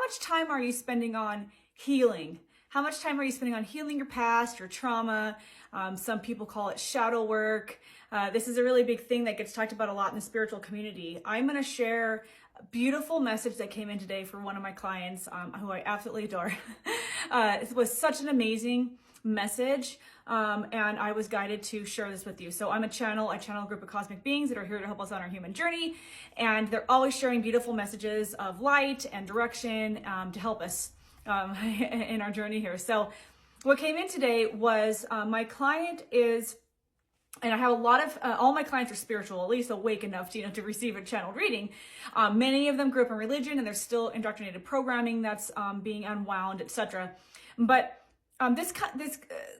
much time are you spending on healing? How much time are you spending on healing your past, your trauma? Some people call it shadow work. This is a really big thing that gets talked about a lot in the spiritual community. I'm going to share a beautiful message that came in today for one of my clients, who I absolutely adore. It was such an amazing message, and I was guided to share this with you. So I channel a group of cosmic beings that are here to help us on our human journey, and they're always sharing beautiful messages of light and direction to help us in our journey here. So what came in today was my client is, and I have a lot of, all my clients are spiritual, at least awake enough to, to receive a channeled reading. Many of them grew up in religion and there's still indoctrinated programming that's being unwound, etc. But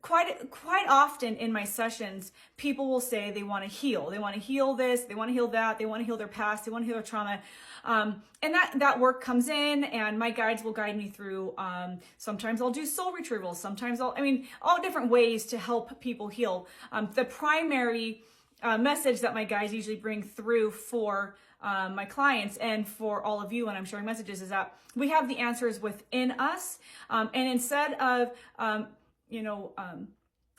quite often in my sessions, people will say they want to heal. They want to heal this, they want to heal that, they want to heal their past, they want to heal their trauma. And that work comes in, and my guides will guide me through. Sometimes I'll do soul retrievals. Sometimes all different ways to help people heal. The primary message that my guides usually bring through for my clients and for all of you when I'm sharing messages is that we have the answers within us. And instead of,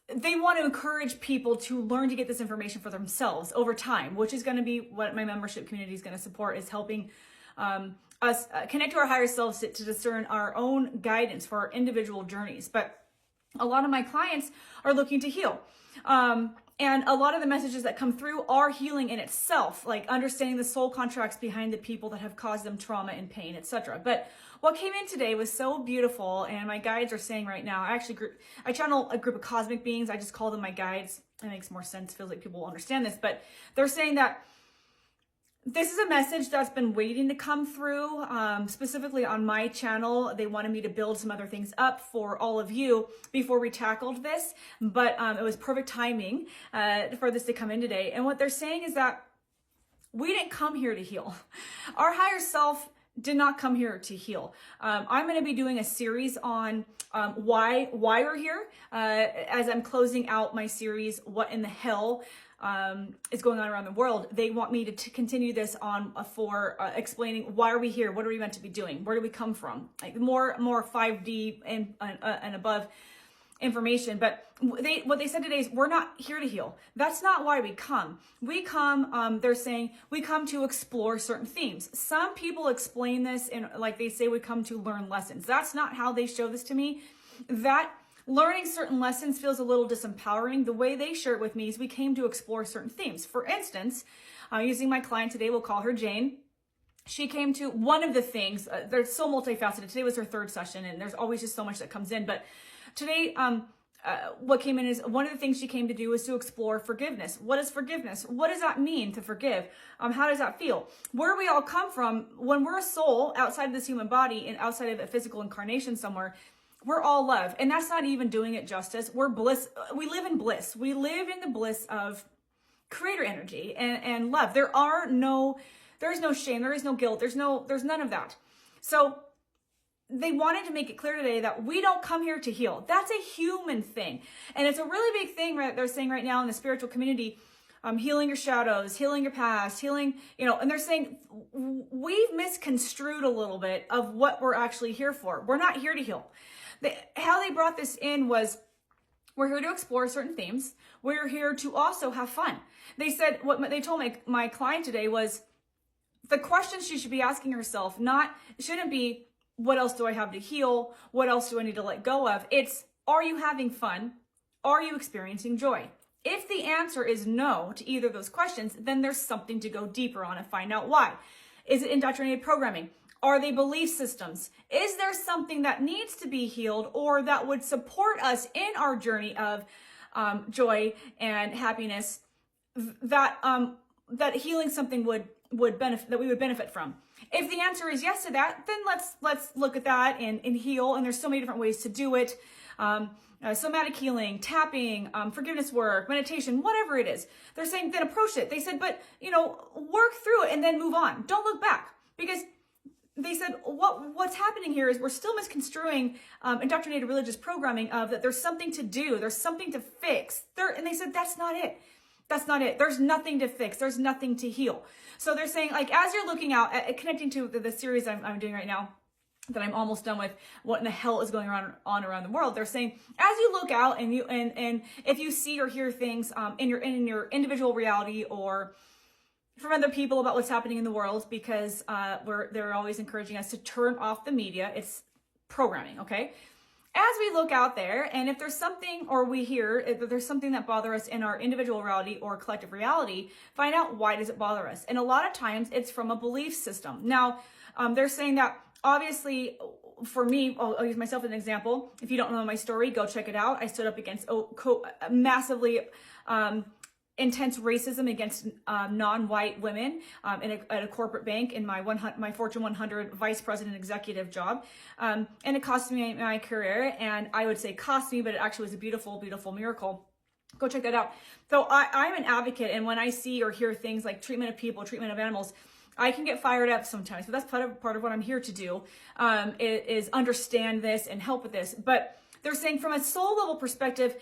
they want to encourage people to learn to get this information for themselves over time, which is going to be what my membership community is going to support, is helping us connect to our higher selves to discern our own guidance for our individual journeys. But a lot of my clients are looking to heal. And a lot of the messages that come through are healing in itself, like understanding the soul contracts behind the people that have caused them trauma and pain, etc. But what came in today was so beautiful, and my guides are saying right now, I channel a group of cosmic beings. I just call them my guides. It makes more sense. Feels like people will understand this, but they're saying that this is a message that's been waiting to come through, specifically on my channel. They wanted me to build some other things up for all of you before we tackled this, but it was perfect timing for this to come in today. And what they're saying is that we didn't come here to heal. Our higher self did not come here to heal. I'm going to be doing a series on why we're here, as I'm closing out my series, What in the Hell is going on around the world. They want me to continue this on for explaining why are we here, what are we meant to be doing, where do we come from, like more 5D and above information. But what they said today is we're not here to heal. That's not why we come. We come, they're saying we come to explore certain themes. Some people explain this in, like, they say we come to learn lessons. That's not how they show this to me. That learning certain lessons feels a little disempowering. The way they share it with me is we came to explore certain themes. For instance, using my client today, we'll call her Jane. She came to one of the things, they're so multifaceted. Today was her third session, and there's always just so much that comes in. But today, what came in is one of the things she came to do was to explore forgiveness. What is forgiveness? What does that mean to forgive? How does that feel? Where we all come from, when we're a soul outside of this human body and outside of a physical incarnation somewhere, we're all love. And that's not even doing it justice. We're bliss. We live in bliss. We live in the bliss of creator energy and love. There is no shame. There is no guilt. There's none of that. So they wanted to make it clear today that we don't come here to heal. That's a human thing. And it's a really big thing that they're saying right now in the spiritual community, healing your shadows, healing your past, healing, and they're saying we've misconstrued a little bit of what we're actually here for. We're not here to heal. How they brought this in was, we're here to explore certain themes. We're here to also have fun. They said, what they told my client today was, the question she should be asking herself shouldn't be, what else do I have to heal? What else do I need to let go of? It's, are you having fun? Are you experiencing joy? If the answer is no to either of those questions, then there's something to go deeper on and find out why. Is it indoctrinated programming? Are they belief systems? Is there something that needs to be healed or that would support us in our journey of joy and happiness, that healing something would benefit, that we would benefit from? If the answer is yes to that, then let's look at that and heal. And there's so many different ways to do it. Somatic healing, tapping, forgiveness work, meditation, whatever it is. They're saying then approach it. They said, but work through it and then move on. Don't look back, because they said what's happening here is we're still misconstruing indoctrinated religious programming of that there's something to do, there's something to fix. And they said that's not it. That's not it. There's nothing to fix. There's nothing to heal. So they're saying, like, as you're looking out, connecting to the series I'm doing right now, that I'm almost done with what in the hell is going on around the world. They're saying, as you look out and if you see or hear things in your individual reality or from other people about what's happening in the world, because they're always encouraging us to turn off the media. It's programming, okay? As we look out there, and if there's something, or we hear if there's something that bothers us in our individual reality or collective reality, find out why does it bother us. And a lot of times it's from a belief system. Now, they're saying that obviously, for me, I'll use myself as an example. If you don't know my story, go check it out. I stood up against massively intense racism against non-white women at a corporate bank in my Fortune 100 vice president executive job. And it cost me my career, and I would say cost me, but it actually was a beautiful, beautiful miracle. Go check that out. So I'm an advocate, and when I see or hear things like treatment of people, treatment of animals, I can get fired up sometimes, but that's part of what I'm here to do, is understand this and help with this. But they're saying from a soul level perspective,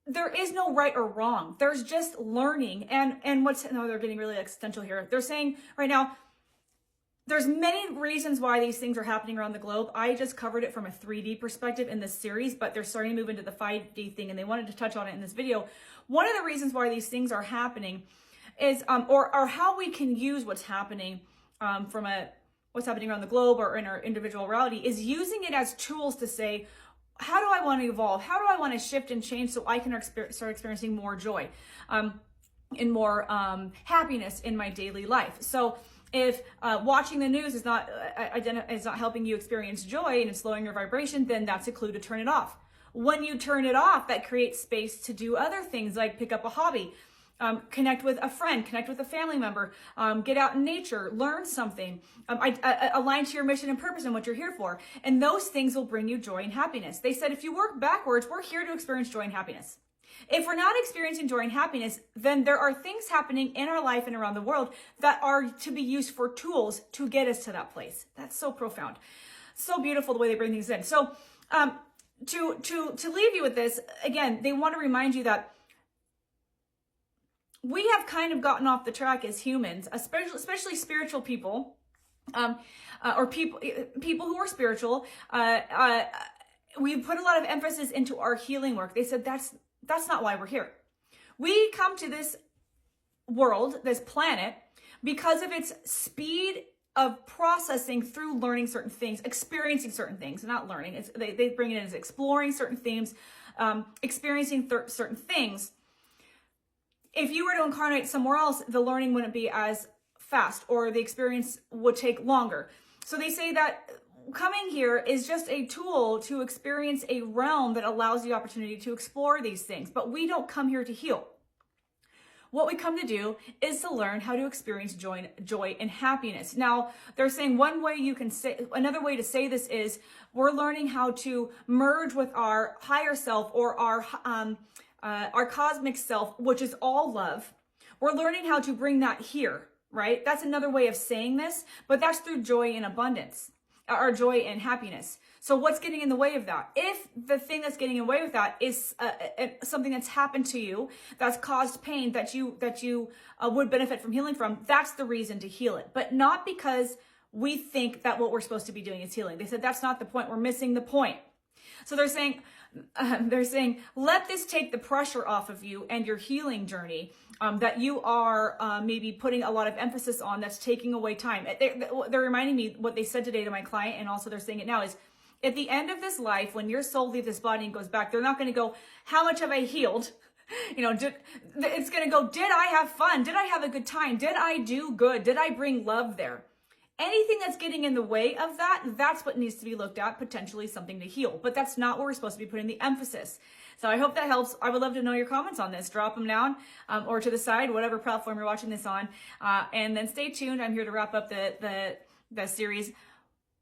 there is no right or wrong. There's just learning. And they're getting really existential here. They're saying right now, there's many reasons why these things are happening around the globe. I just covered it from a 3D perspective in this series, but they're starting to move into the 5D thing, and they wanted to touch on it in this video. One of the reasons why these things are happening is, or how we can use what's happening from what's happening around the globe or in our individual reality, is using it as tools to say, how do I want to evolve? How do I want to shift and change so I can start experiencing more joy and more happiness in my daily life? So if watching the news is not helping you experience joy and it's slowing your vibration, then that's a clue to turn it off. When you turn it off, that creates space to do other things like pick up a hobby, connect with a friend, connect with a family member, get out in nature, learn something, align to your mission and purpose and what you're here for. And those things will bring you joy and happiness. They said, if you work backwards, we're here to experience joy and happiness. If we're not experiencing joy and happiness, then there are things happening in our life and around the world that are to be used for tools to get us to that place. That's so profound. So beautiful the way they bring things in. So to leave you with this, again, they want to remind you that we have kind of gotten off the track as humans, especially spiritual people, or people who are spiritual. We put a lot of emphasis into our healing work. They said that's not why we're here. We come to this world, this planet, because of its speed of processing through learning certain things, experiencing certain things, not learning. They bring it in as exploring certain themes, experiencing certain things. If you were to incarnate somewhere else, the learning wouldn't be as fast, or the experience would take longer. So they say that coming here is just a tool to experience a realm that allows the opportunity to explore these things. But we don't come here to heal. What we come to do is to learn how to experience joy and happiness. Now, they're saying another way to say this is we're learning how to merge with our higher self, or our cosmic self, which is all love. We're learning how to bring that here, right? That's another way of saying this, but that's through joy and abundance, or joy and happiness. So what's getting in the way of that? If the thing that's getting in the way with that is something that's happened to you, that's caused pain that you would benefit from healing from, that's the reason to heal it. But not because we think that what we're supposed to be doing is healing. They said that's not the point. We're missing the point. So they're saying, let this take the pressure off of you and your healing journey that you are maybe putting a lot of emphasis on, that's taking away time. They're reminding me what they said today to my client, and also they're saying it now, is at the end of this life, when your soul leaves this body and goes back, they're not going to go, how much have I healed? It's going to go, did I have fun? Did I have a good time? Did I do good? Did I bring love there? Anything that's getting in the way of that, that's what needs to be looked at, potentially something to heal. But that's not where we're supposed to be putting the emphasis. So I hope that helps. I would love to know your comments on this. Drop them down or to the side, whatever platform you're watching this on. And then stay tuned. I'm here to wrap up the series,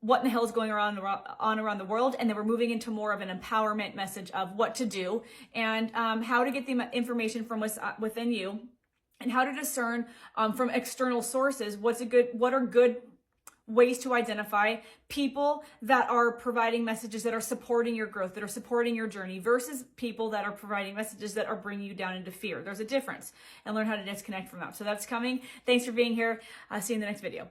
what in the hell is going on around the world. And then we're moving into more of an empowerment message of what to do and how to get the information from within you, and how to discern from external sources what are good ways to identify people that are providing messages that are supporting your growth, that are supporting your journey, versus people that are providing messages that are bringing you down into fear. There's a difference, and learn how to disconnect from that. So that's coming. Thanks for being here. I'll see you in the next video.